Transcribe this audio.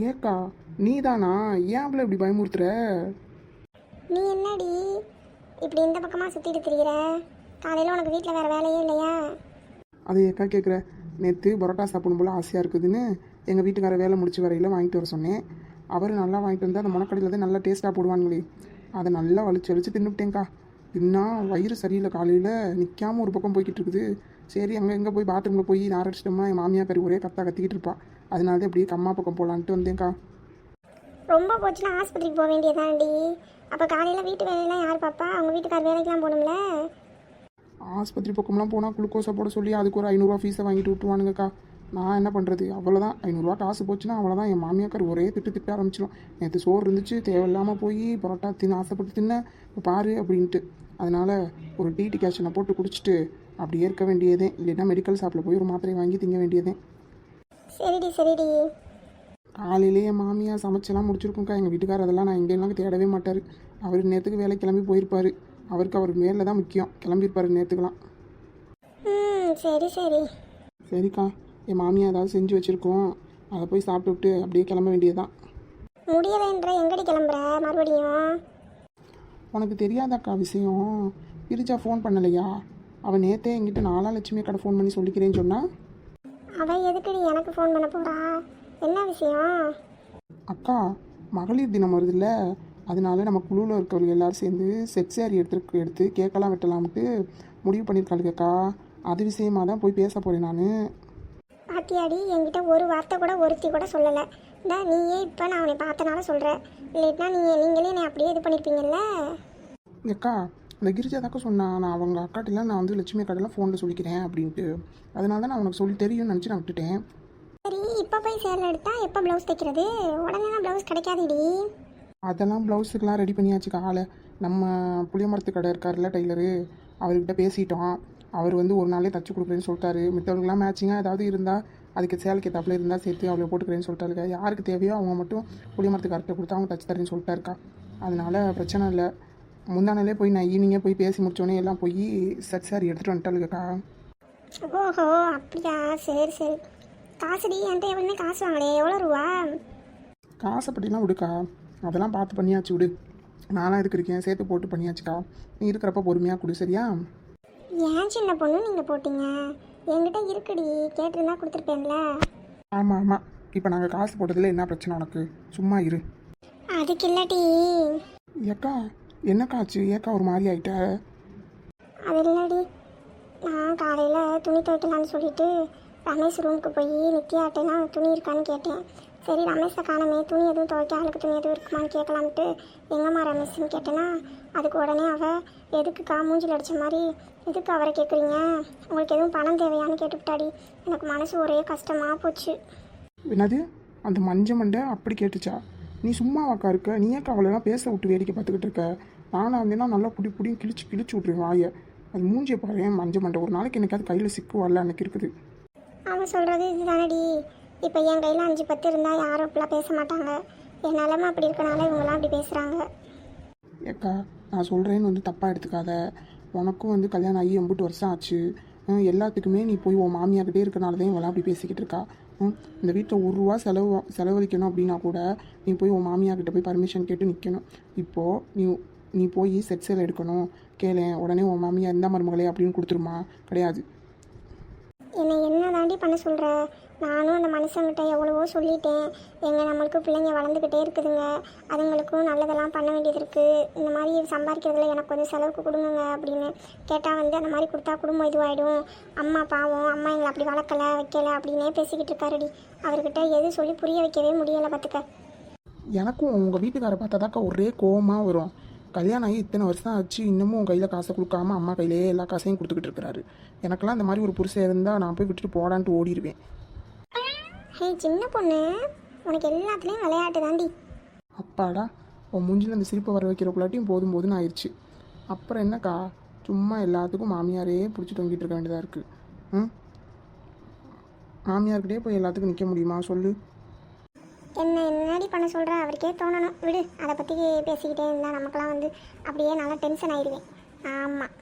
ஏக்கா நீ தானா? ஏன் அவளை இப்படி பயமுறுத்துற? நீ என்னடி இப்படி இந்த பக்கமாக சுற்றிட்டு திரிகிற? காலையில் உனக்கு வீட்டில் வேறு வேலையே இல்லையா? அதை ஏக்கா கேட்குற? நேற்று பரோட்டா சாப்பிடும் போல ஆசையாக இருக்குதுன்னு எங்கள் வீட்டுக்கார வேலை முடிச்சு வரையில் வாங்கிட்டு வர சொன்னேன். அவர் நல்லா வாங்கிட்டு வந்தால் அந்த முனக்கடையில் தான் நல்லா டேஸ்ட்டாக போடுவானுங்களே, அதை நல்லா வலிச்சு வலிச்சு தின்னுவிட்டேங்க்கா. தின்னா வயிறு சரியில்லை, காலையில் நிற்காமல் ஒரு பக்கம் போய்கிட்டு இருக்குது. சரி அங்கே எங்கே போய் பாத்ரூமில் போய் நாரடிச்சிட்டோம்னா என் மாமியார் கறி ஒரே கத்திக்கிட்டு இருப்பா. அதனால தான் இப்படியே கம்மா பக்கம் போகலான்ட்டு வந்தேங்க்கா. ரொம்ப போச்சுன்னா ஆஸ்பத்திரிக்கு போக வேண்டியதாண்டி. அப்போ காலையில் வீட்டு வேலையெல்லாம் யார் பாப்பா? அவங்க வீட்டுக்கார் வேலைக்கெலாம் போகணும்ல. ஆஸ்பத்திரி பக்கம்லாம் போனால் குளுக்கோஸை போட சொல்லி அதுக்கு ஒரு 500 ஃபீஸை வாங்கிட்டு விட்டுருவானுங்கக்கா. நான் என்ன பண்ணுறது? அவ்வளோதான், 500 காசு போச்சுன்னா அவ்வளோதான். என் மாமியாக்கார் ஒரே திட்ட ஆரம்பிச்சிடும். நேற்று சோறு இருந்துச்சு, தேவையில்லாமல் போய் பரோட்டா ஆசைப்பட்டு தின்ன இப்போ பாரு அப்படின்ட்டு. அதனால் ஒரு டீ கேஷனை போட்டு குடிச்சிட்டு அப்படியே இருக்க வேண்டியதே. இல்லைன்னா மெடிக்கல் ஷாப்பில் போய் ஒரு மாத்திரையை வாங்கி திங்க வேண்டியதே. சரிடி சரிடி. காலையிலேயே என் மாமியார் சமைச்செல்லாம் முடிச்சிருக்கோங்க்கா. எங்கள் வீட்டுக்கார் அதெல்லாம் நான் எங்கேயும் தேடவே மாட்டார். அவர் நேரத்துக்கு வேலை கிளம்பி போயிருப்பார். அவருக்கு அவர் மேலே தான் முக்கியம். கிளம்பியிருப்பார் நேரத்துக்கெலாம். சரி சரி. சரிக்கா, என் மாமியார் ஏதாவது செஞ்சு வச்சுருக்கோம், அதை போய் சாப்பிட்டு விட்டு அப்படியே கிளம்ப வேண்டியதுதான். முடியலைன்ற எங்கடி கிளம்புற மறுபடியும்? உனக்கு தெரியாதாக்கா விஷயம்? கிரிஜா ஃபோன் பண்ணலையா? அவன் நேற்றே என்கிட்ட 4 லட்சுமி கடை ஃபோன் பண்ணி சொல்லிக்கிறேன்னு சொன்னா. அவள் எதுக்குடி எனக்கு ஃபோன் பண்ண போகிறா? என்ன விஷயம்? அக்கா, மகளிர் தினம் வருதுல்ல, அதனால நம்ம குழுவில் இருக்கிறவங்க எல்லோரும் சேர்ந்து செட் சேரீ எடுத்து கேக்கெல்லாம் வெட்டலாம்ட்டு முடிவு பண்ணியிருக்காளுக்கா. அது விஷயமா தான் போய் பேச போகிறேன் நான். பாத்தியாடி, என்கிட்ட ஒரு வார்த்தை கூட ஒருத்தி கூட சொல்லலை. இந்த நீயே இப்போ நான் அவனை பார்த்தனால சொல்கிறேன். இல்லைன்னா நீங்களே என்னை அப்படியே இது பண்ணியிருப்பீங்கல்ல. அக்கா, அந்த கிரிஜா தாக்கா சொன்னான், நான் அவங்க அக்காட்டெல்லாம் நான் வந்து லட்சுமி அக்காட்டெல்லாம் ஃபோனில் சொல்லிக்கிறேன் அப்படின்ட்டு. அதனால தான் நான் உனக்கு சொல்லி தெரியும்னு நினச்சி நான் விட்டுட்டேன். சரி, இப்போ போய் சேரில் எடுத்தா எப்போ ப்ளவுஸ் தைக்கிறது? உடனே தான் ப்ளவுஸ் கிடைக்காதுடி. அதெல்லாம் ப்ளவுஸுக்கெலாம் ரெடி பண்ணியாச்சு காலை. நம்ம புளியமரத்து கடை இருக்கார்ல டெய்லரு, அவர்கிட்ட பேசிட்டோம். அவர் வந்து ஒரு நாளே தச்சு கொடுக்குறேன்னு சொல்லிட்டாரு. மித்தவங்களுக்குலாம் மேட்சிங்காக ஏதாவது இருந்தால் அதுக்கு சேலைக்கு ஏற்றாப்புல இருந்தால் சேர்த்து அவ்வளோ போட்டுக்கிறேன்னு சொல்லிட்டாருக்கா. யாருக்கு தேவையோ அவங்க மட்டும் புளியமரத்து கரெக்டாக கொடுத்து அவங்க தச்சு தரேன்னு சொல்லிட்டாருக்கா. அதனால் பிரச்சனை இல்லை. முந்தானாலே போய் நான் ஈவினிங்கே போய் பேசி முடிச்சோடனே எல்லாம் போய் செட் சாரி எடுத்துகிட்டு வந்துட்டாளுக்கா. ஓஹோ அப்படியா, சரி சரி. காசுடி என்கிட்ட எவ்வளோமே காசு வாங்களே, எவ்வளோ ரூபா? காசை பற்றிலாம் விடுக்கா, அதெல்லாம் பார்த்து பண்ணியாச்சு விடு. நானும் இதுக்கு இருக்கேன், சேர்த்து போட்டு பண்ணியாச்சுக்கா. நீ இருக்கிறப்ப பொறுமையாக கொடு, சரியா? ஏன் சின்ன பொண்ணு நீங்கள் போட்டீங்க? என்கிட்ட இருக்குடி, கேட்டிருந்தா கொடுத்துருப்பேன்ல. ஆமாம் ஆமாம், இப்போ நாங்கள் காசு போட்டதில் என்ன பிரச்சனை உனக்கு? சும்மா இரு. அதுக்கு இல்லாட்டி. ஏக்கா, என்னக்கா ஆச்சு? ஏக்கா ஒரு மாதிரி ஆகிட்ட? அது இல்லடி, நான் காலையில் துணி துவைக்கலான்னு சொல்லிட்டு ரமேஷ் ரூமுக்கு போய் நித்யாட்டெல்லாம் துணி இருக்கான்னு கேட்டேன். சரி ரமேஷை காணமே, துணி எதுவும் துவைக்க ஆளுக்கு துணி எதுவும் இருக்குமான்னு கேட்கலான்ட்டு எங்கம்மா ரமேஷ்ன்னு கேட்டேன்னா, அதுக்கு உடனே அவள் எதுக்குக்கா மூஞ்சில் அடித்த மாதிரி எதுக்கு அவரை கேட்குறீங்க, உங்களுக்கு எதுவும் பணம் தேவையான்னு கேட்டுவிட்டாடி. எனக்கு மனசு ஒரே கஷ்டமாக போச்சு. என்னது, அந்த மஞ்ச மண்டை அப்படி கேட்டுச்சா? நீ சும்மா வாக்கா இருக்க? நீ ஏக்கா அவளெல்லாம் பேச விட்டு வேடிக்கை பார்த்துக்கிட்டு இருக்க? நானும் வந்தேன்னா நல்லா புடியும் கிழிச்சு விட்ருவேன் வாயை. அது மூஞ்சியை பாரு, மஞ்ச மண்டை ஒரு நாளைக்கு எனக்காவது கையில் சிக்குவாள்ல அன்னைக்கு இருக்குது. அவன் சொல்கிறது இதுதானடி. இப்போ என் கையில் 5-10 இருந்தால் யாரும் இப்படிலாம் பேச மாட்டாங்க. என் நிலமை அப்படி இருக்கனால இவங்களாம் அப்படி பேசுகிறாங்க. ஏக்கா, நான் சொல்கிறேன்னு வந்து தப்பாக எடுத்துக்காத. உனக்கும் வந்து கல்யாணம் ஆகி 8 வருஷம் ஆச்சு. எல்லாத்துக்குமே நீ போய் உன் மாமியார்கிட்டே இருக்கனால தான் இவங்களாம் அப்படி பேசிக்கிட்டு இருக்கா. இந்த வீட்டில் ₹1 செலவழிக்கணும் அப்படின்னா கூட நீ போய் உன் மாமியார்கிட்ட போய் பர்மிஷன் கேட்டு நிற்கணும். இப்போது நீ போய் செட் சேலை எடுக்கணும் கேளேன், உடனே உன் மாமியார் இந்த மருமகளே அப்படின்னு கொடுத்துருமா? கிடையாது. என்னை என்ன தாண்டி பண்ண சொல்கிற? நானும் அந்த மனுஷங்கிட்ட எவ்வளவோ சொல்லிட்டேன். நம்மளுக்கு பிள்ளைங்க வளர்ந்துக்கிட்டே இருக்குதுங்க, அதுங்களுக்கும் நல்லதெல்லாம் பண்ண வேண்டியது இருக்குது. இந்த மாதிரி சம்பாதிக்கிறதுல எனக்கு கொஞ்சம் செலவுக்கு கொடுங்க அப்படின்னு கேட்டால் வந்து அந்த மாதிரி கொடுத்தா குடும்பம் இதுவாகிடும், அம்மா பாவம், அம்மா எங்களை அப்படி வளர்க்கலை வைக்கலை அப்படின்னே பேசிக்கிட்டு இருக்காருடி. அவர்கிட்ட எது சொல்லி புரிய வைக்கவே முடியலை பார்த்துக்க. எனக்கும் உங்கள் வீட்டுக்காரை பார்த்தாதாக்கா ஒரே கோவமாக வரும். கல்யாணம் ஆகி இத்தனை வருஷம் ஆச்சு, இன்னமும் உன் கையில் காசை கொடுக்காம அம்மா கையிலே எல்லா காசையும் கொடுத்துக்கிட்டு இருக்கிறாரு. எனக்கெல்லாம் இந்த மாதிரி ஒரு புருஷன் இருந்தால் நான் போய் விட்டுட்டு போடான்ட்டு ஓடிடுவேன். ஹே சின்ன பொண்ணு, உனக்கு எல்லாத்துலேயும் விளையாட்டு தாண்டி. அப்பாடா, உன் மூஞ்சில் அந்த சிரிப்பை வர வைக்கிறக்குள்ளாட்டியும் போதும்னு ஆயிடுச்சு. அப்புறம் என்னக்கா, சும்மா எல்லாத்துக்கும் மாமியாரே பிடிச்சி தொங்கிட்டு இருக்க வேண்டியதாக இருக்குது. மாமியார்கிட்டே போய் எல்லாத்துக்கும் நிற்க முடியுமா சொல்லு? என்ன என்னடி பண்ண சொல்கிற? அவருக்கே தோணணும், விடு. அதை பற்றி பேசிக்கிட்டே இருந்தால் நமக்கெல்லாம் வந்து அப்படியே நல்லா டென்ஷன் ஆயிடுவேன். ஆமாம்.